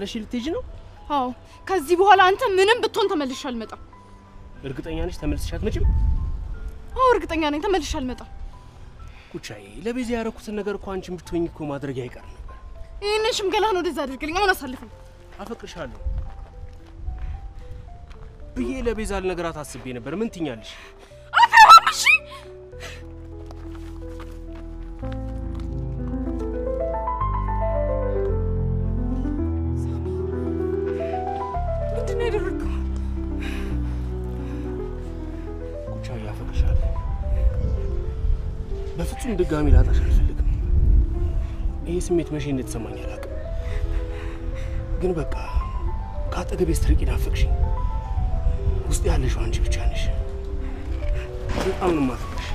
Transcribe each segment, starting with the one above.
ጥለሽ ልትሄጂ ነው? አዎ ከዚህ በኋላ አንተ ምንም ብትሆን ተመልሼ አልመጣም። እርግጠኛ ነሽ ተመልሰሽ አትመጪም? አዎ እርግጠኛ ነኝ ተመልሼ አልመጣም። ኩቻዬ ለቤዛ ያረኩትን ነገር እኮ አንቺም ብትሆኚ እኮ ማድረግ አይቀርም ነበር። ይሄንን ሽምገላህን ወደዛ አድርግልኝ። አሁን አሳልፈኝ። አፈቅርሻለሁ ብዬ ለቤዛ ልነግራት አስቤ ነበር። ምን ትኛለሽ? አፈራምሽ ምንድን ነው ያደረግከው? ኩቻዬ አፈቅርሻለሁ። በፍጹም ድጋሚ ላጣሽ አልፈልግም። ይሄ ስሜት መቼ እንደተሰማኝ አላውቅም፣ ግን በቃ ከአጠገቤ ስትርቂ ናፈቅሽኝ። ውስጥ ያለሽው አንቺ ብቻ ነሽ። በጣም ነው የማፈቅርሽ።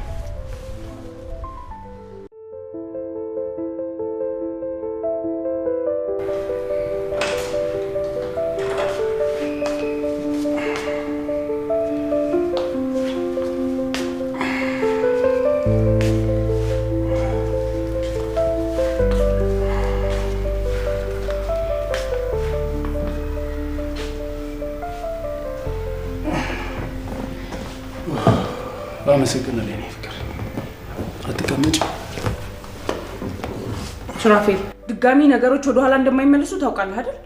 አመሰግናለሁ የኔ ፍቅር። አትቀመጭ። ሱራፌል ድጋሚ ነገሮች ወደ ኋላ እንደማይመለሱ ታውቃለህ አይደል?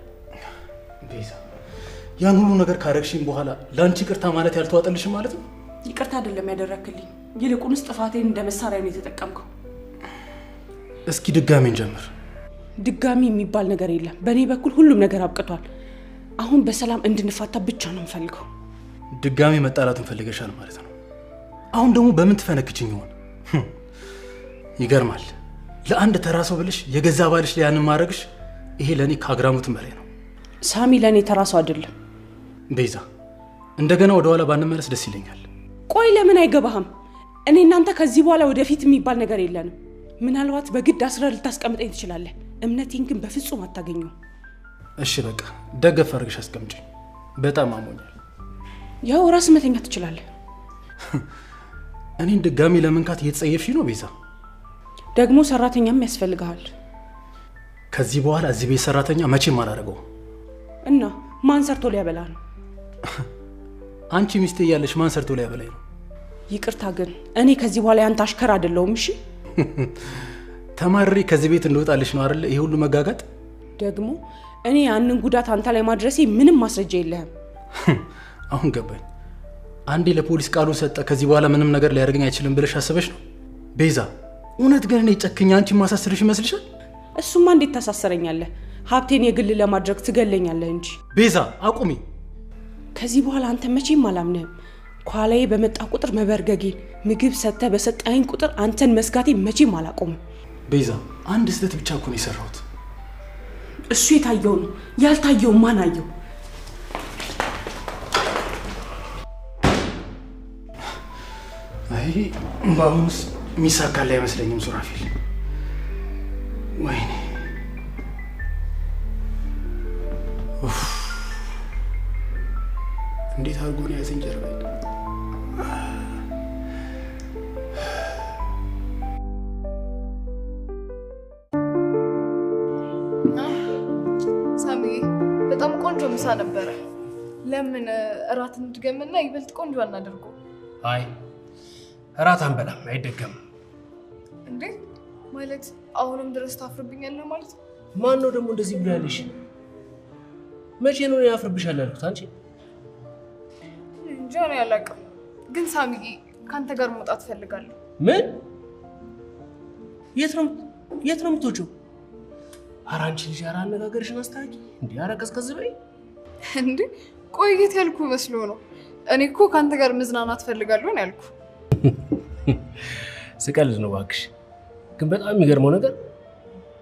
ቤዛ ያን ሁሉ ነገር ካረግሽኝ በኋላ ላንቺ ይቅርታ ማለት ያልተዋጠልሽም ማለት ነው? ይቅርታ አይደለም ያደረክልኝ፣ ይልቁንስ ጥፋቴን እንደ መሳሪያ ነው የተጠቀምከው። እስኪ ድጋሚ እንጀምር። ድጋሚ የሚባል ነገር የለም። በእኔ በኩል ሁሉም ነገር አብቅቷል። አሁን በሰላም እንድንፋታ ብቻ ነው የምፈልገው። ድጋሚ መጣላትን ፈልገሻል ማለት ነው? አሁን ደግሞ በምን ትፈነክችኝ ይሆን? ይገርማል። ለአንድ ተራ ሰው ብለሽ የገዛ ባልሽ ላይ ያንን ማድረግሽ ይሄ ለኔ ከአግራሞትም በላይ ነው። ሳሚ ለኔ ተራ ሰው አይደለም። ቤዛ እንደገና ወደ ኋላ ባንመለስ ደስ ይለኛል። ቆይ ለምን አይገባህም? እኔ እናንተ ከዚህ በኋላ ወደፊት የሚባል ነገር የለንም። ምናልባት በግድ አስረህ ልታስቀምጠኝ ትችላለህ። እምነቴን ግን በፍጹም አታገኘው። እሺ በቃ ደገፍ አድርገሽ አስቀምጪኝ። በጣም አሞኛል። ያው ራስ መተኛ ትችላለህ። እኔን ድጋሚ ለመንካት እየተጸየፍሽ ነው ቤዛ? ደግሞ ሰራተኛም ያስፈልግሃል። ከዚህ በኋላ እዚህ ቤት ሰራተኛ መቼም አላደርገውም። እና ማን ሰርቶ ሊያበላ ነው? አንቺ ሚስቴ እያለሽ ማን ሰርቶ ሊያበላኝ ነው? ይቅርታ ግን እኔ ከዚህ በኋላ ያንተ አሽከር አይደለሁም። እሺ ተማሪ ከዚህ ቤት እንደወጣልሽ ነው አይደል ይሄ ሁሉ መጋጋጥ? ደግሞ እኔ ያንን ጉዳት አንተ ላይ ማድረሴ ምንም ማስረጃ የለህም። አሁን ገባኝ። አንዴ ለፖሊስ ቃሉን ሰጠ፣ ከዚህ በኋላ ምንም ነገር ሊያደርገኝ አይችልም ብለሽ አስበሽ ነው? ቤዛ እውነት ግን እኔ ጨክኛ አንቺ ማሳስርሽ ይመስልሻል? እሱማ እንዴት ታሳሰረኛለህ? ሀብቴን የግል ለማድረግ ትገለኛለህ እንጂ። ቤዛ አቁሚ። ከዚህ በኋላ አንተ መቼም አላምንህም። ኳላዬ በመጣ ቁጥር መበርገጌን፣ ምግብ ሰጥተህ በሰጠኸኝ ቁጥር አንተን መስጋቴን መቼም አላቆምም። ቤዛ አንድ ስህተት ብቻ እኮ ነው የሰራሁት። እሱ የታየው ነው፣ ያልታየው ማን አየው? አይ በአሁኑስ የሚሳካልህ አይመስለኝም ሱራፌል። ወይኔ እንዴት አድርጎ ነው ያዘኝ ጀርባዬ። ሳሚ በጣም ቆንጆ ምሳ ነበረ። ለምን እራት እንድገምና ይበልጥ ቆንጆ አናደርገው? አይ እራት አንበላም፣ አይደገምም። እንዴ ማለት አሁንም ድረስ ታፍርብኛለህ ማለት ነው? ማን ነው ደግሞ እንደዚህ ብሎ ያለሽ? መቼ ነው ያፍርብሻል ያልኩት አንቺ? እንጃ ነው ያላቀም። ግን ሳሚ ካንተ ጋር መውጣት ፈልጋለሁ። ምን? የት ነው የምትወጪው? ኧረ አንቺ ልጅ ኧረ አነጋገርሽን አስተካኪ። እንዴ ኧረ ቀዝቀዝ በይ። እንዴ ቆይት ያልኩ መስሎ ነው። እኔ እኮ ካንተ ጋር መዝናናት ፈልጋለሁ ነው ያልኩ። ስቀልድ ነው እባክሽ። ግን በጣም የሚገርመው ነገር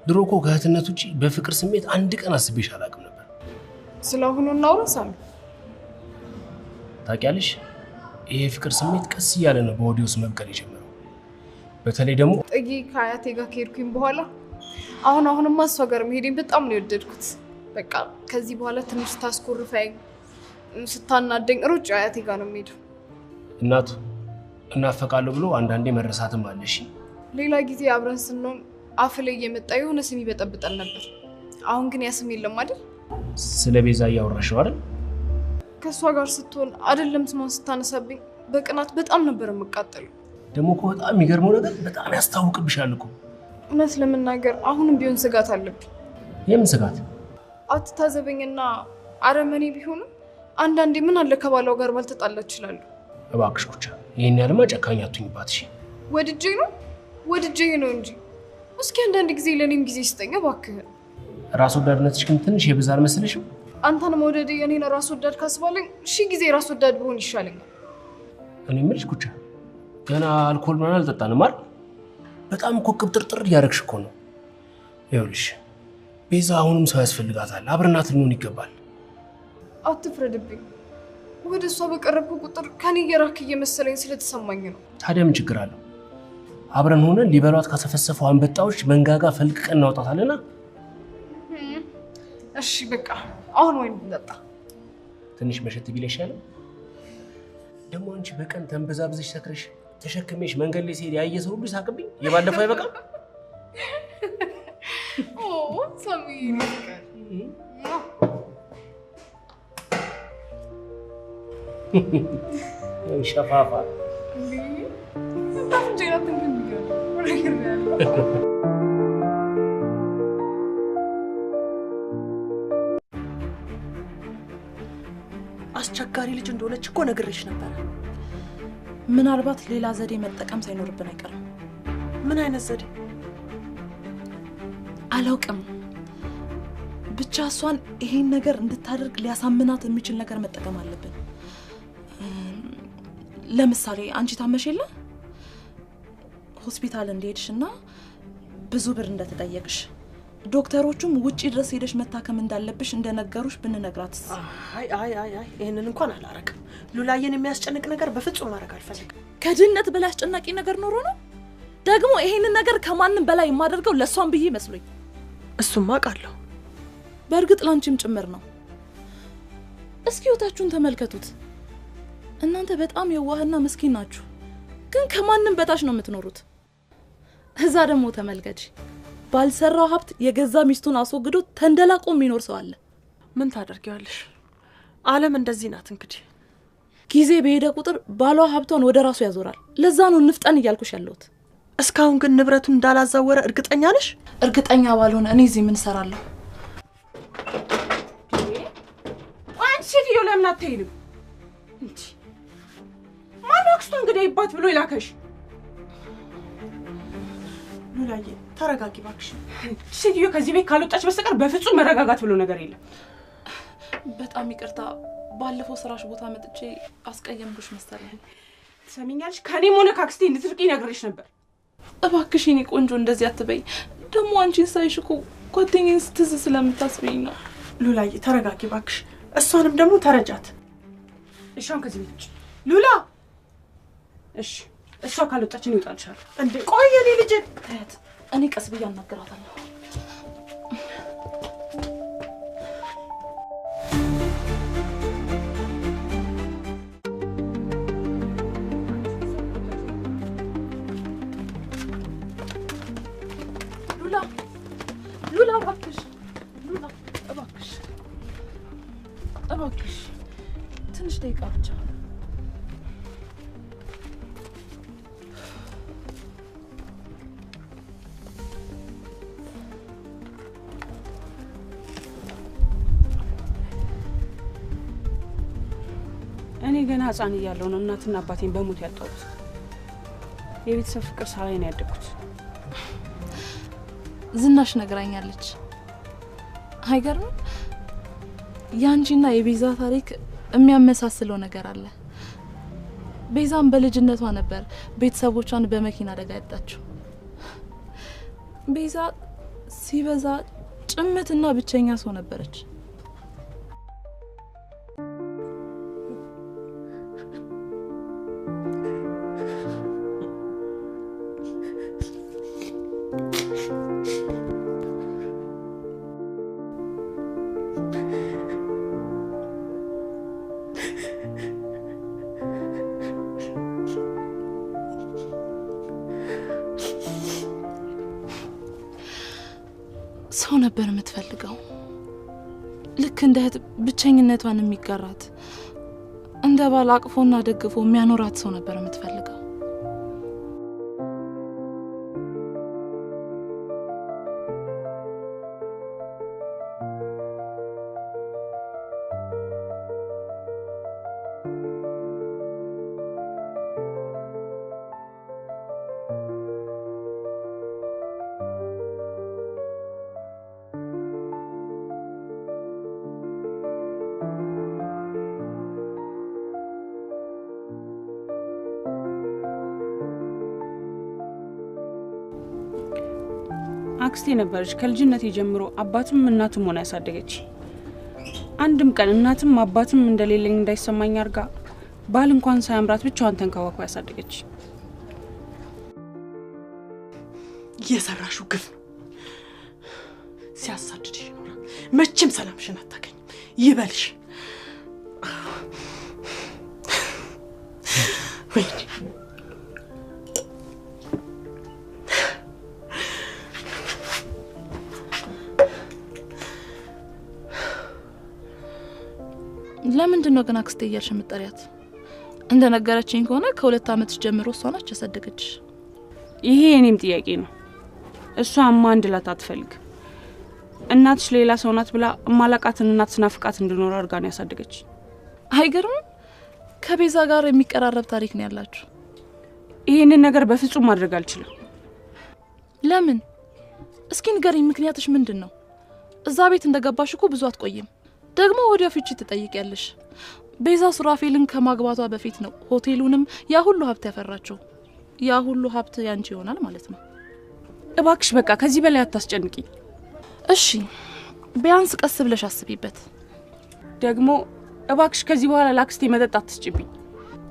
ድሮ እኮ ከእህትነት ውጪ በፍቅር ስሜት አንድ ቀን አስቤሽ አላውቅም ነበር። ስለአሁኑ እናውራ ሳሚ። ታውቂያለሽ ይሄ ፍቅር ስሜት ቀስ እያለ ነው በወዴ ውስጥ መብቀል የጀመረው። በተለይ ደግሞ ጥጊ ከአያቴ ጋር ከሄድኩኝ በኋላ አሁንማ እሷ ጋር መሄዴን በጣም ነው የወደድኩት። በቃ ከዚህ በኋላ ትንሽ ታስኮርፈኝ ስታናደኝ ሩጭ አያቴ ጋር ነው የምሄደው። እናቱ እናፈቃለሁ ብሎ አንዳንዴ መረሳትም አለሽ። ሌላ ጊዜ አብረን ስንሆን አፍ ላይ እየመጣ የሆነ ስም ይበጠብጠን ነበር። አሁን ግን ያ ስም የለም አይደል? ስለ ቤዛ እያወራሽ ነው አይደል? ከሷ ጋር ስትሆን አይደለም ስሟን ስታነሳብኝ በቅናት በጣም ነበር የምቃጠለው። ደግሞ እኮ በጣም የሚገርመው ነገር በጣም ያስታውቅብሻል እኮ። እውነት ለመናገር አሁንም ቢሆን ስጋት አለብኝ። የምን ስጋት? አትታዘበኝና አረመኔ ቢሆንም አንዳንዴ ምን አለ ከባሏው ጋር ባልተጣላ ይችላል። እባክሽ ኩቻ ይሄን ያለማ ጨካኝ አትሁኝባት እሺ። ወድጄ ነው እንጂ እስኪ አንዳንድ ጊዜ ለኔም ጊዜ ስጠኝ እባክህ። ራስ ወዳድነትሽ ግን ትንሽ የበዛ አልመስልሽም? አንተን መውደድ የኔን ራስ ወዳድ ካስባለኝ ሺ ጊዜ ራስ ወዳድ ብሆን ይሻለኛል። እኔ የምልሽ ኩቻ ገና አልኮል ምናምን አልጠጣንም አይደል? በጣም እኮ ቅብጥርጥር እያደረግሽ እኮ ነው። ይኸውልሽ ቤዛ አሁንም ሰው ያስፈልጋታል። አብረናት ልንሆን ይገባል። አትፍረድብኝ። ወደ እሷ በቀረብኩ ቁጥር ከኔ የራክ እየመሰለኝ ስለተሰማኝ ነው። ታዲያ ምን ችግር አለው? አብረን ሆነን ሊበሏት ካሰፈሰፈው አንበጣዎች መንጋጋ ፈልቅቀን እናውጣታለና። እሺ በቃ አሁን ወይን እንጠጣ። ትንሽ መሸት ቢል ይሻላል። ደግሞ አንቺ በቀን ተንበዛብዘሽ ሰክረሽ ተሸክሜሽ መንገድ ላይ ሲሄድ ያየ ሰው ሁሉ ይሳቅብኝ። የባለፈው አይበቃም? ሰሚኝ ሸፋፋ አስቸጋሪ ልጅ እንደሆነች እኮ ነግሬሽ ነበር። ምናልባት ሌላ ዘዴ መጠቀም ሳይኖርብን አይቀርም። ምን አይነት ዘዴ? አላውቅም። ብቻ እሷን ይሄን ነገር እንድታደርግ ሊያሳምናት የሚችል ነገር መጠቀም አለብን። ለምሳሌ አንቺ ታመሽ የለ ሆስፒታል እንደሄድሽና ብዙ ብር እንደተጠየቅሽ ዶክተሮቹም ውጪ ድረስ ሄደሽ መታከም እንዳለብሽ እንደነገሩሽ ብንነግራትስ? አይ ይሄንን እንኳን አላረግም። ሉላዬን የሚያስጨንቅ ነገር በፍጹም ማድረግ አልፈልግም። ከድነት በላይ አስጨናቂ ነገር ኖሮ ነው? ደግሞ ይሄንን ነገር ከማንም በላይ የማደርገው ለሷን ብዬ መስሎኝ። እሱም አውቃለሁ። በእርግጥ ላንቺም ጭምር ነው። እስኪ ወታችሁን ተመልከቱት። እናንተ በጣም የዋህና ምስኪን ናችሁ፣ ግን ከማንም በታች ነው የምትኖሩት። እዛ ደግሞ ተመልከጂ፣ ባልሰራው ሀብት የገዛ ሚስቱን አስወግዶ ተንደላቆ የሚኖር ሰው አለ። ምን ታደርጊዋለሽ? ዓለም እንደዚህ ናት። እንግዲህ ጊዜ በሄደ ቁጥር ባሏ ሀብቷን ወደ ራሱ ያዞራል። ለዛ ነው ንፍጠን እያልኩሽ ያለሁት። እስካሁን ግን ንብረቱን እንዳላዛወረ እርግጠኛ ነሽ? እርግጠኛ ባልሆነ እኔ እዚህ ምን እሰራለሁ? አንቺ ሴትዮ ለምን አትሄድም? እንጂ ማን አክስቷ እንግዲህ ይባት ብሎ ይላከሽ? ሉላዬ ተረጋጊ እባክሽ። ሴትዮ ከዚህ ቤት ካልወጣች በስተቀር በፍጹም መረጋጋት ብሎ ነገር የለም። በጣም ይቅርታ፣ ባለፈው ስራሽ ቦታ መጥቼ አስቀየምኩሽ መሰለኝ። ትሰሚኛለሽ? ከኔም ሆነ ካክስቴ እንድትርቂ ነግሬሽ ነበር። እባክሽ የኔ ቆንጆ እንደዚህ አትበይ። ደግሞ አንቺን ሳይሽ እኮ ጓደኛዬን ስትዝ ስለምታስበኝ ነው። ሉላዬ ተረጋጊ እባክሽ። እሷንም ደግሞ ተረጃት። እሺ አሁን ከዚህ ቤት ውጭ ሉላ። እሺ እሷ ካልወጣች እኔ እወጣልሻለሁ። እንዴ ቆይ የኔ ልጅ ታያት፣ እኔ ቀስ ብዬ አናግራታለሁ። ሉላ እባክሽ፣ ሉላ እባክሽ ትንሽ ደቂቃ ብቻ። እኔ ገና ህፃን እያለሁ ነው እናትና አባቴን በሞት ያጣሁት። የቤተሰብ ፍቅር ሳላይ ነው ያደግኩት። ዝናሽ ነግራኛለች። አይገርም? ያንቺና የቤዛ ታሪክ የሚያመሳስለው ነገር አለ። ቤዛም በልጅነቷ ነበር ቤተሰቦቿን በመኪና አደጋ ያጣችው። ቤዛ ሲበዛ ጭምትና ብቸኛ ሰው ነበረች። ሰው ነበር የምትፈልገው። ልክ እንደ እህት ብቸኝነቷን የሚጋራት እንደ ባል አቅፎና ደግፎ የሚያኖራት ሰው ነበር የምትፈልገው። አክስቴ ነበረች ከልጅነቴ ጀምሮ አባትም እናትም ሆና ያሳደገች። አንድም ቀን እናትም አባትም እንደሌለኝ እንዳይሰማኝ አርጋ ባል እንኳን ሳያምራት ብቻዋን ተንከባክባ ያሳደገች። የሰራሹ ግፍ ነው። ሲያሳድድሽ ይኖራል። መቼም ሰላምሽን አታገኝም። ይበልሽ። ወይኔ ለምንድነው ግን አክስቴ እያልሽ የምትጠሪያት? እንደነገረችኝ ከሆነ ከ2 ዓመት ጀምሮ እሷ ናች ያሳደገችሽ። ይሄ የኔም ጥያቄ ነው። እሷማ አንድ ላት አትፈልግ። እናትሽ ሌላ ሰው ናት ብላ ማላቃትን እናት ስናፍቃት እንድኖር አርጋ ነው ያሳደገች። አይገርም? ከቤዛ ጋር የሚቀራረብ ታሪክ ነው ያላችሁ። ይሄንን ነገር በፍጹም ማድረግ አልችልም። ለምን? እስኪ ንገሪኝ፣ ምክንያትሽ ምንድነው? እዛ ቤት እንደገባሽ እኮ ብዙ አትቆይም። ደግሞ ወዲያው ፍቺ ትጠይቂያለሽ። ቤዛ ሱራፌልን ከማግባቷ በፊት ነው ሆቴሉንም ያ ሁሉ ሀብት ያፈራቸው። ያ ሁሉ ሀብት ያንቺ ይሆናል ማለት ነው። እባክሽ በቃ ከዚህ በላይ አታስጨንቂ። እሺ ቢያንስ ቀስ ብለሽ አስቢበት። ደግሞ እባክሽ ከዚህ በኋላ ላክስቴ መጠጥ አትስጪብኝ።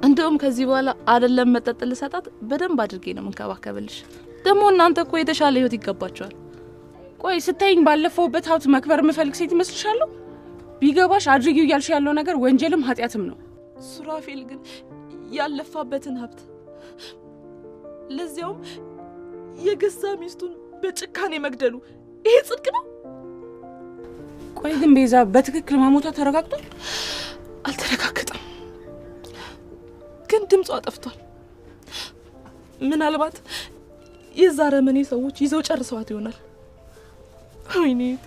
እንደውም ከዚህ በኋላ አይደለም መጠጥ ልሰጣት በደንብ አድርጌ ነው መንከባከብልሽ። ደግሞ እናንተ እኮ የተሻለ ህይወት ይገባችኋል። ቆይ ስታይኝ ባለፈውበት ሀብት መክበር የምፈልግ ሴት ይመስልሻለሁ? ቢገባሽ አድርጊው ያልሽ ያለው ነገር ወንጀልም ኃጢያትም ነው። ሱራፌል ግን ያለፋበትን ሀብት ለዚያውም የገዛ ሚስቱን በጭካኔ መግደሉ ይሄ ጽድቅ ነው? ቆይ ግን ቤዛ በትክክል መሞቷ ተረጋግጧል? አልተረጋገጠም፣ ግን ድምጿ ጠፍቷል። ምናልባት የዛ ረመኔ ሰዎች ይዘው ጨርሰዋት ይሆናል። ወይኔ እቴ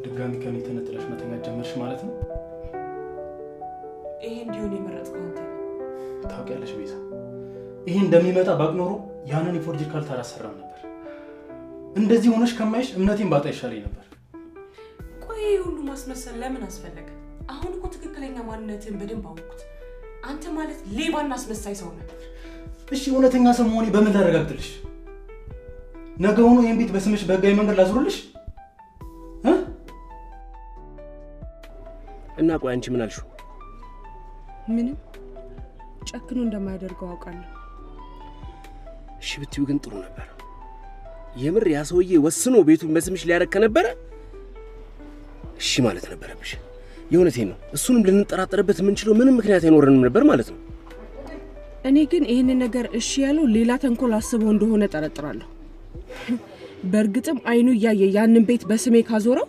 ድጋሚ ከኔ ተነጥለሽ መተኛት ጀመርሽ ማለት ነው? ይሄ እንዲሆን የመረጥከው አንተ ታውቂያለሽ ቤዛ፣ ይሄ እንደሚመጣ ባቅ ኖሮ ያንን የፎርጅ ካልታ አላሰራም ነበር። እንደዚህ ሆነሽ ከማይሽ እምነቴን ባጣ ይሻለኝ ነበር። ቆይ ሁሉ ማስመሰል ለምን አስፈለገ? አሁን እኮ ትክክለኛ ማንነትን በደንብ አወቅኩት። አንተ ማለት ሌባና አስመሳይ ሰው ነበር። እሺ እውነተኛ ሰው መሆኔ በምን ላረጋግጥልሽ? ነገውኑ ይሄን ቤት በስምሽ በጋይ መንገድ ላዙርልሽ? እና ቆይ አንቺ ምን አልሽው? ምንም ጨክኖ እንደማያደርገው አውቃለሁ። እሺ ብትዩ ግን ጥሩ ነበር። የምር ያ ሰውዬ ወስኖ ቤቱን በስምሽ ሊያረከ ነበር? እሺ ማለት ነበረብሽ። የእውነቴን ነው። እሱንም ልንጠራጠርበት የምንችለው ምንም ምክንያት አይኖርንም ነበር ማለት ነው። እኔ ግን ይሄን ነገር እሺ ያለው ሌላ ተንኮል አስበው እንደሆነ ጠረጥራለሁ። በእርግጥም አይኑ ያየ ያንን ቤት በስሜ ካዞረው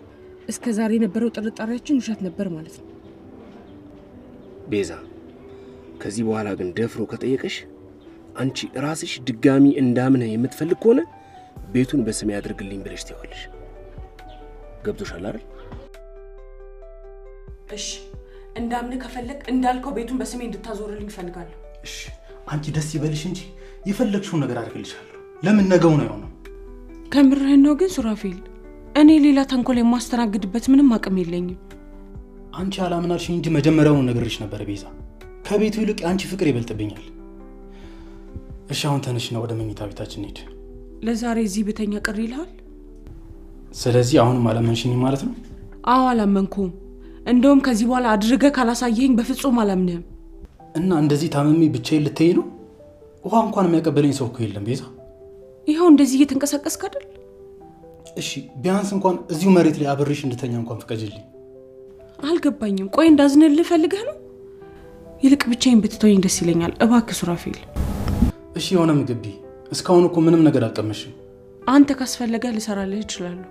እስከ ዛሬ የነበረው ጥርጣሬያችን ውሸት ነበር ማለት ነው። ቤዛ ከዚህ በኋላ ግን ደፍሮ ከጠየቀሽ አንቺ ራስሽ ድጋሚ እንዳምነህ የምትፈልግ ከሆነ ቤቱን በስሜ ያድርግልኝ ብለሽ ትይዋለሽ። ገብቶሻል አይደል? እሺ እንዳምነህ ከፈለክ እንዳልከው ቤቱን በስሜ እንድታዞርልኝ ፈልጋለሁ። እሺ አንቺ ደስ ይበልሽ እንጂ የፈለግሽው ነገር አድርግልሻለሁ። ለምን ነገው ነው የሆነው? ከምርህን ነው ግን ሱራፌል? እኔ ሌላ ተንኮል የማስተናግድበት ምንም አቅም የለኝም። አንቺ አላምናልሽ እንጂ መጀመሪያውን ነገርሽ ነበር ቤዛ። ከቤቱ ይልቅ አንቺ ፍቅር ይበልጥብኛል። እሺ አሁን ተነሽና ወደ መኝታ ቤታችን እንሂድ። ለዛሬ እዚህ ብተኛ ቅር ይልሃል? ስለዚህ አሁንም አላመንሽኝ ማለት ነው? አዎ አላመንኩም። እንደውም ከዚህ በኋላ አድርገህ ካላሳየኝ በፍጹም አላምንህም። እና እንደዚህ ታመሚ ብቻዬን ልትይ ነው? ውሃ እንኳን የሚያቀበለኝ ሰው እኮ የለም ቤዛ። ይኸው እንደዚህ እየተንቀሳቀስክ አይደል? እሺ ቢያንስ እንኳን እዚሁ መሬት ላይ አብሬሽ እንድተኛ እንኳን ፍቀጅልኝ። አልገባኝም። ቆይ እንዳዝንልህ ፈልገህ ነው? ይልቅ ብቻዬን ብትተወኝ ደስ ይለኛል እባክህ ሱራፌል። እሺ የሆነ ምግብ ቢ። እስካሁን እኮ ምንም ነገር አልቀመሽም። አንተ ካስፈለገ ልሰራልህ እችላለሁ።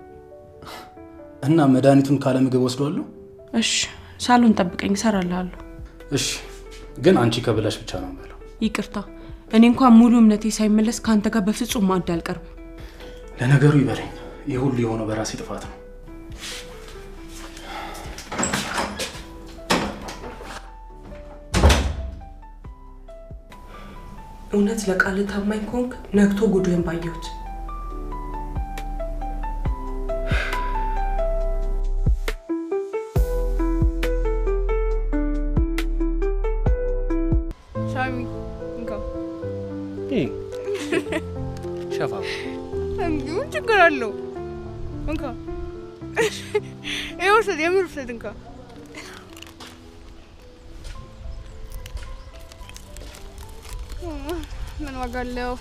እና መድኃኒቱን ካለ ምግብ ወስዷለሁ? እሺ ሳሎን ጠብቀኝ እሰራልሃለሁ። እሺ ግን አንቺ ከብላሽ ብቻ ነው ማለት። ይቅርታ እኔ እንኳን ሙሉ እምነቴ ሳይመለስ ካንተ ጋር በፍጹም ማዕድ አልቀርብም። ለነገሩ ይበለኝ፣ ይህ ሁሉ የሆነው በራሴ ጥፋት ነው። እውነት ለቃል ታማኝ ከሆንክ ነግቶ ጉድህን ባየሁት። ሻሚ እንካ ሸፋ ምን ችግር አለው? እንካ ይወሰድ የምርፍሰድ እንካ ምን ዋጋ አለው?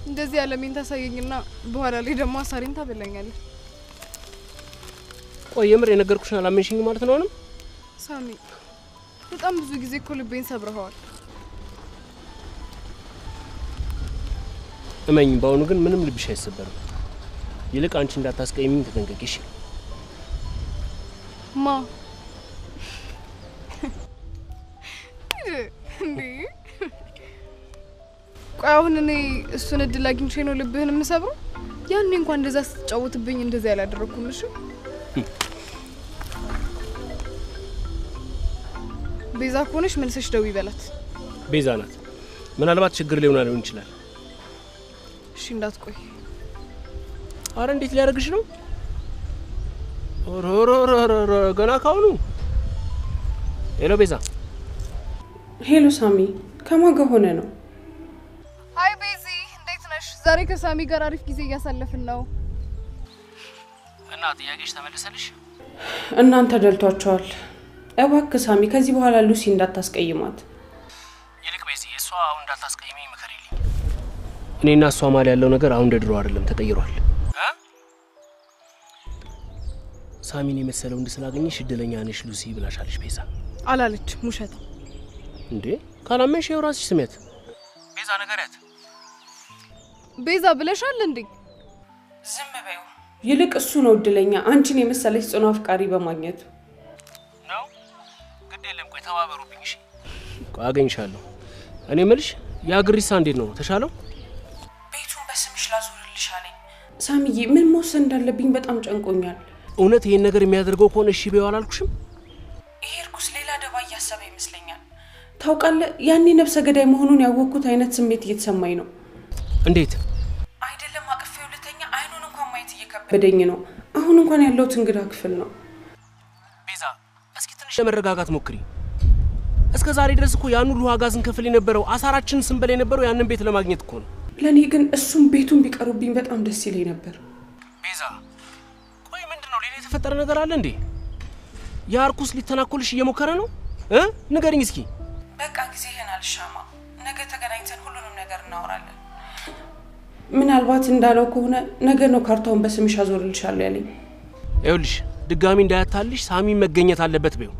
እንደዚህ ያለምን ታሳየኝና በኋላ ላይ ደግሞ አሳሪን ታበላኛለህ። ቆይ የምር የነገርኩሽን አላመንሽኝ ማለት ነው? አሁንም ሳሚ በጣም ብዙ ጊዜ እኮ ልቤን ሰብረኸዋል። እመኝ፣ በአሁኑ ግን ምንም ልብሽ አይሰበርም። ይልቅ አንቺ እንዳታስቀይሚኝ ተጠንቀቂሽ። ማ እንዴ? ቆይ አሁን እኔ እሱን እድል አግኝቼ ነው ልብህን የምሰብረው? ያኔ እንኳን እንደዛ ስትጫወትብኝ እንደዛ ያላደረኩም። እሺ ቤዛ ኮነሽ መልሰሽ ደው ይበላት። ቤዛ ናት። ምናልባት ችግር ሊሆን ይችላል። እሺ እንዳትቆይ። አረ እንዴት ሊያደርግሽ ነው? ኦሮሮሮሮ ገና ካሁኑ። ሄሎ ቤዛ። ሄሎ ሳሚ፣ ከማን ጋር ሆነ ነው? አይ ቤዚ እንዴት ነሽ? ዛሬ ከሳሚ ጋር አሪፍ ጊዜ እያሳለፍን ነው። እና ጥያቄሽ ተመለሰልሽ? እናንተ ደልቷቸዋል። እባክህ ሳሚ ከዚህ በኋላ ሉሲ እንዳታስቀይማት። ይልቅ ቤዚ እሷ አሁን እንዳታስቀይመኝ ምከሪልኝ። እኔና እሷ ማለ ያለው ነገር አሁን እንደ ድሮ አይደለም፣ ተቀይሯል። ሳሚን የመሰለው እንድስላገኝሽ እድለኛ ነሽ ሉሲ ብላሻለሽ ቤዛ። አላለች ሙሸት እንዴ? ካላመንሽ ይኸው ራስሽ ስሜት ቤዛ ነገርያት። ቤዛ ብለሻል እንዴ? ዝም በይው። ይልቅ እሱ ነው እድለኛ አንቺን የመሰለች ጽኑ አፍቃሪ በማግኘት ነው። ግድ የለም ቆይ ተባበሩብኝ። እሺ ቆይ አገኝሻለሁ። እኔ መልሽ ያ ግሪሳ እንዴት ነው ተሻለው? ቤቱን በስምሽ ላዞርልሽ አለኝ። ሳሚዬ ምን መወሰን እንዳለብኝ በጣም ጨንቆኛል። እውነት ይሄን ነገር የሚያደርገው ከሆነ እሺ በይው አላልኩሽም? ይሄ እርኩስ ሌላ ደባ እያሰበ ይመስለኛል። ታውቃለህ ያኔ ነፍሰ ገዳይ መሆኑን ያወቅኩት አይነት ስሜት እየተሰማኝ ነው። እንዴት? አይደለም አቅፌው ሁለተኛ አይኑን እንኳን ማየት እየከበደኝ ነው። አሁን እንኳን ያለሁት እንግዳ ክፍል ነው። ቤዛ እስኪ ትንሽ ለመረጋጋት ሞክሪ። እስከ ዛሬ ድረስ እኮ ያን ሁሉ ዋጋ ስንከፍል የነበረው አሳራችንን ስንበላ የነበረው ያንን ቤት ለማግኘት እኮ ነው። ለኔ ግን እሱም ቤቱን ቢቀሩብኝ በጣም ደስ ይለኝ ነበር። ቤዛ ቆይ ምንድነው ሌላ የተፈጠረ ነገር አለ እንዴ? ያ እርኩስ ሊተናኮልሽ እየሞከረ ነው? ንገሪኝ እስኪ። በቃ ጊዜህን አልሻማ። ነገ ተገናኝተን ሁሉንም ነገር እናወራለን። ምናልባት እንዳለው ከሆነ ነገ ነው ካርታውን በስምሽ አዞርልሻለሁ ያለኝ። ይኸውልሽ ድጋሚ እንዳያታልሽ ሳሚ መገኘት አለበት በይው።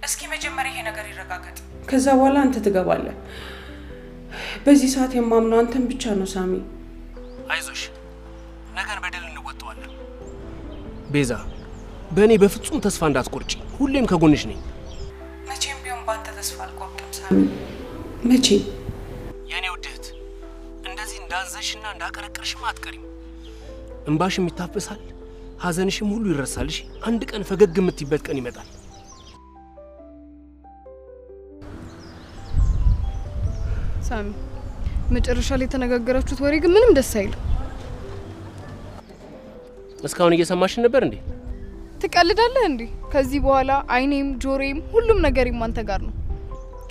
እስኪ መጀመሪያ ይሄ ነገር ይረጋገጥ፣ ከዛ በኋላ አንተ ትገባለህ። በዚህ ሰዓት የማምነው አንተን ብቻ ነው ሳሚ። አይዞሽ ነገን በደል እንወጣዋለን። ቤዛ በእኔ በፍጹም ተስፋ እንዳትቆርጪ፣ ሁሌም ከጎንሽ ነኝ። መቼም ቢሆን ባንተ ተስፋ አልቆርጥም ሳሚ፣ መቼም። የኔ ውድህት እንደዚህ እንዳንዘሽና እንዳቀረቀርሽም አትቀሪም። እንባሽም ይታፈሳል፣ ሀዘንሽም ሁሉ ይረሳልሽ። አንድ ቀን ፈገግ የምትይበት ቀን ይመጣል። ሳሚ መጨረሻ ላይ የተነጋገራችሁት ወሬ ግን ምንም ደስ አይልም። እስካሁን እየሰማሽን ነበር እንዴ? ትቀልዳለህ እንዴ? ከዚህ በኋላ አይኔም ጆሮዬም ሁሉም ነገሬም አንተ ጋር ነው።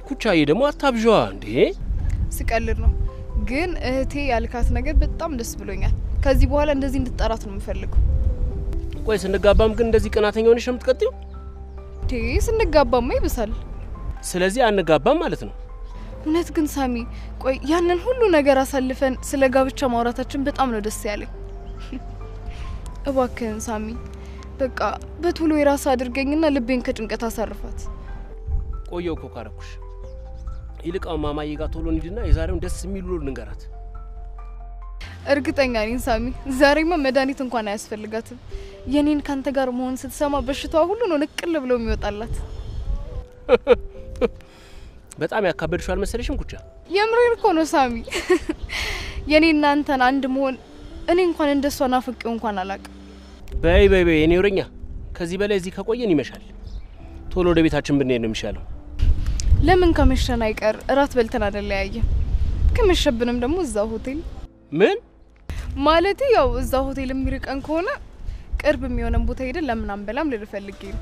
ኩቻዬ ደግሞ አታብዣዋ እንዴ? ስቀልድ ነው። ግን እህቴ ያልካት ነገር በጣም ደስ ብሎኛል። ከዚህ በኋላ እንደዚህ እንድትጠራት ነው የምፈልገው። ቆይ ስንጋባም ግን እንደዚህ ቀናተኛ ሆነሽ ነው የምትቀጥይው? ስንጋባማ ይብሳል። ስለዚህ አንጋባም ማለት ነው። እውነት ግን ሳሚ ቆይ ያንን ሁሉ ነገር አሳልፈን ስለ ጋብቻ ማውራታችን በጣም ነው ደስ ያለኝ። እባክህን ሳሚ በቃ በቶሎ የራስ አድርገኝና ልቤን ከጭንቀት አሳርፋት። ቆየው እኮ ካረኩሽ። ይልቃው ማማዬ ጋር ቶሎ እንሂድና የዛሬውን ደስ የሚል ውሎ እንገራት። እርግጠኛ ነኝ ሳሚ ዛሬማ መድኃኒት እንኳን አያስፈልጋትም። የኔን ካንተ ጋር መሆን ስትሰማ በሽታዋ ሁሉ ነው ንቅል ብሎ የሚወጣላት። በጣም ያካበድሽው አልመሰለሽም ኩቻ? የምሬን እኮ ነው ሳሚ። የኔና አንተን አንድ መሆን እኔ እንኳን እንደሷ ናፍቄው እንኳን አላውቅም። በይ የኔ ወረኛ፣ ከዚህ በላይ እዚህ ከቆየን ይመሻል። ቶሎ ወደ ቤታችን ብንሄድ ነው የሚሻለው። ለምን ከመሸን አይቀር እራት በልተን አይደለያየ? ከመሸብንም ደግሞ እዛው ሆቴል። ምን ማለት ያው እዛው ሆቴል የሚርቀን ከሆነ ቅርብ የሚሆነን ቦታ ሄደን ለምን አንበላም ልልፈልግ ነው።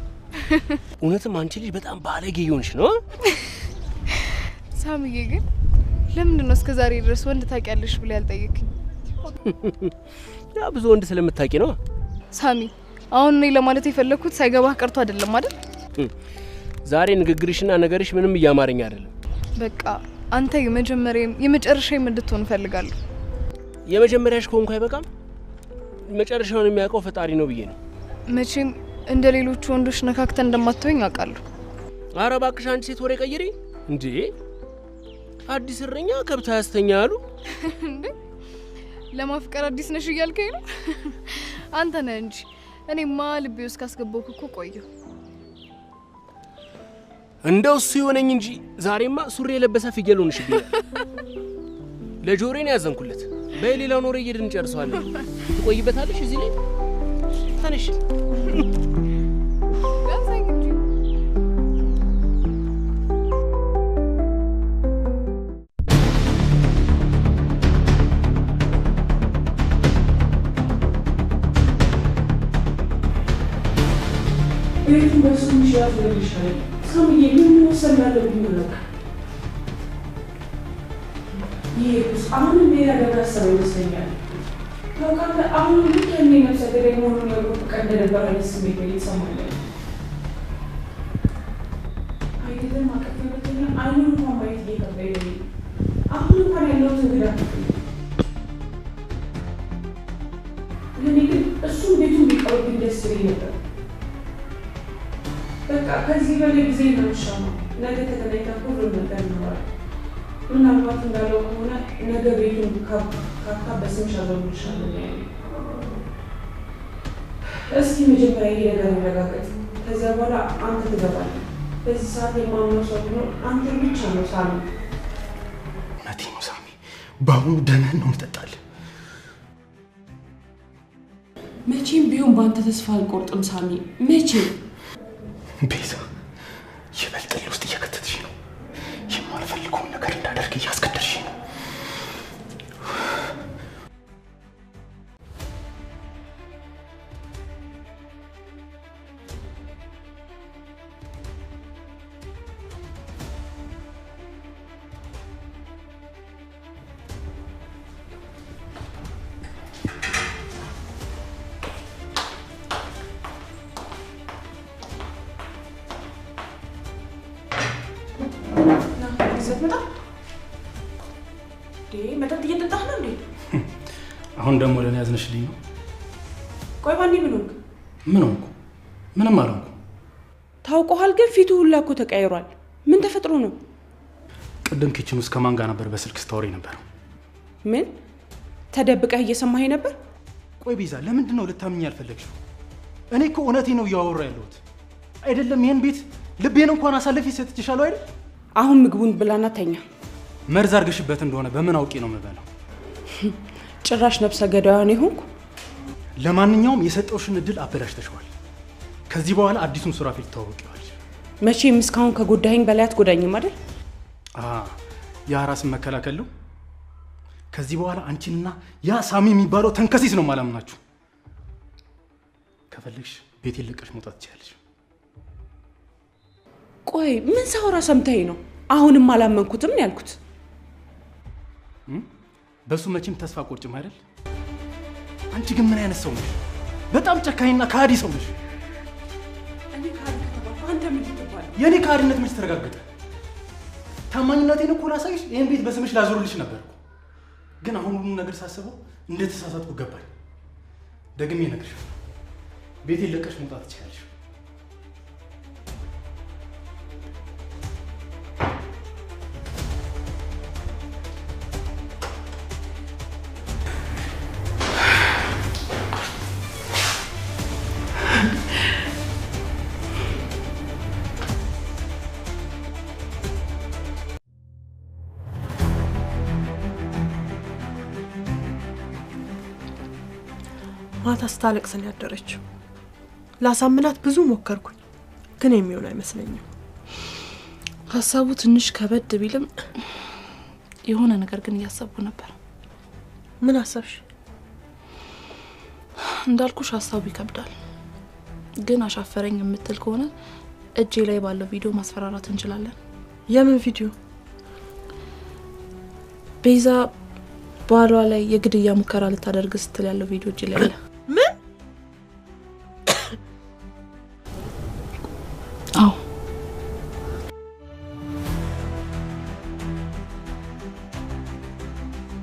እውነትም አንቺ ልጅ በጣም ባለጌ ይሆንሽ ነው። ሳሚዬ ግን ለምንድን ነው እስከዛሬ ድረስ ወንድ ታውቂያለሽ ብለህ ያልጠየቅኝ? ያ ብዙ ወንድ ስለምታውቂ ነው። ሳሚ አሁን እኔ ለማለት የፈለኩት ሳይገባህ ቀርቶ አይደለም አይደል? ዛሬ ንግግርሽና ነገርሽ ምንም እያማረኝ አይደለም። በቃ አንተ የመጀመሪያም የመጨረሻም እንድትሆን ፈልጋለሁ። የመጀመሪያሽ ከሆንኩ አይበቃም? መጨረሻውን የሚያውቀው ፈጣሪ ነው ብዬ ነው። መቼም እንደ ሌሎቹ ወንዶች ነካክተን እንደማትወኝ አውቃለሁ። ኧረ እባክሽ አንቺ ሴት ወሬ ቀይሪ እንዴ! አዲስ እረኛ ከብት ያስተኛ አሉ እንዴ? ለማፍቀር አዲስ ነሽ እያልከኝ ነው? አንተ ነህ እንጂ እኔማ ልቤ ውስጥ ካስገባሁክ እኮ ቆየሁ። እንደው እሱ ይሆነኝ እንጂ ዛሬማ ሱሪ የለበሰ ፍየል ሆንሽብኝ። ለጆሮዬ ነው ያዘንኩለት። በሌላው ኖር እየድን ጨርሰዋለን። ትቆይበታለሽ እዚህ ላይ ተነሽ። ቤቱ በሱ ምሽያት ለልሻል ሳምዬ ምን ወሰን ያለብኝ ነው? ይሄስ አሁንም ሌላ ነገር አሰበ ይመስለኛል። ታውቃለህ አሁን ልክ እኔ ነፍሰ ገዳይ መሆኑን ያወቁት ቀን እንደነበረ አይነት ስሜት እየተሰማኝ ነው። አይደለም አቀፈበትና አይኑን እንኳን ማየት እየከበደኝ ነው። አሁን እንኳን ያለሁት እንግዳ እኔ ግን እሱም ቤቱን ቢቀርብኝ ደስ ይለኝ ነበር። በቃ ከዚህ በላይ ጊዜ ነው። ነገ ተገናኝተን ሁሉም ነገር ይኖራል። ምናልባት እንዳለው ከሆነ ነገ ቤቱን ካካ በስምሽ አዘውልሻለሁ ያለ። እስኪ መጀመሪያ ይሄ ነገር ይረጋገጥ። ከዚያ በኋላ አንተ ትገባለህ። በዚህ ሰዓት የማምነው ሰው ቢኖር አንተ ብቻ ነው ሳሚ። እውነቴን ነው ሳሚ፣ በአሁኑ ደምህን ነው የምጠጣልህ። መቼም ቢሆን በአንተ ተስፋ አልቆርጥም ሳሚ፣ መቼም። ቤዛ ይበልጥ ውስጥ እየከተትሽ ነው። የማልፈልገውን ነገር እንዳደርግ እያስገደድሽ ነው። መጠጥ እየጠጣህ ነው እንዴ? አሁን ደግሞ ለኔ ያዝነሽልኝ ነው? ቆይ ባንዴ ምን ሆንክ? ምን ሆንኩ? ምንም አልሆንኩ። ታውቀዋል ግን ፊቱ ሁላ እኮ ተቀይሯል። ምን ተፈጥሮ ነው? ቅድም ኪችን ውስጥ ከማን ጋር ነበር በስልክ ስታወሪ ነበር? ምን ተደብቀህ እየሰማኸኝ ነበር? ቆይ ቤዛ ለምንድን ነው ልታምኚ ያልፈለግሽው? እኔ እኮ እውነቴን ነው እያወራ ያለሁት። አይደለም ይሄን ቤት ልቤን እንኳን አሳልፌ ሰጥቼሻለሁ አይደል? አሁን ምግቡን ብላና ተኛ። መርዝ አድርገሽበት እንደሆነ በምን አውቄ ነው የምበላው? ጭራሽ ነፍሰ ገዳዩን ይሆንኩ። ለማንኛውም የሰጠውሽን እድል አበላሽተሽዋል። ከዚህ በኋላ አዲሱን ሱራፌል ተዋወቂዋለሽ። መቼም እስካሁን ከጎዳኸኝ በላይ አትጎዳኝም አይደል? ያ ራስን መከላከል ነው። ከዚህ በኋላ አንቺንና ያ ሳሚ የሚባለው ተንከሲስ ነው ማላምናችሁ። ከፈለግሽ ቤቴን ለቀሽ መውጣት ትችያለሽ። ቆይ ምን ሳወራ ሰምተኸኝ ነው? አሁንም አላመንኩትም ያልኩት። በሱ መቼም ተስፋ ቆርጭም አይደል? አንቺ ግን ምን አይነት ሰው ነሽ? በጣም ጨካኝና ከሃዲ ሰው ነሽ። እኔ ካንተ አንተ ምን የኔ ካህሪነት መች ተረጋገጠ? ታማኝነቴን እኮ ላሳይሽ ይሄን ቤት በስምሽ ላዞርልሽ ነበር እኮ። ግን አሁን ሁሉም ነገር ሳስበው እንደተሳሳትኩ ገባኝ። ደግሜ እነግርሻለሁ፣ ቤቴን ለቀሽ መውጣት ትችላለሽ። ማታ ስታለቅስ ነው ያደረችው። ላሳምናት ብዙ ሞከርኩኝ፣ ግን የሚሆን አይመስለኝም። ሀሳቡ ትንሽ ከበድ ቢልም የሆነ ነገር ግን እያሰብኩ ነበር። ምን አሰብሽ? እንዳልኩሽ ሀሳቡ ይከብዳል፣ ግን አሻፈረኝ የምትል ከሆነ እጄ ላይ ባለው ቪዲዮ ማስፈራራት እንችላለን። የምን ቪዲዮ? ቤዛ ባሏ ላይ የግድያ ሙከራ ልታደርግ ስትል ያለው ቪዲዮ እጄ ላይ አለ።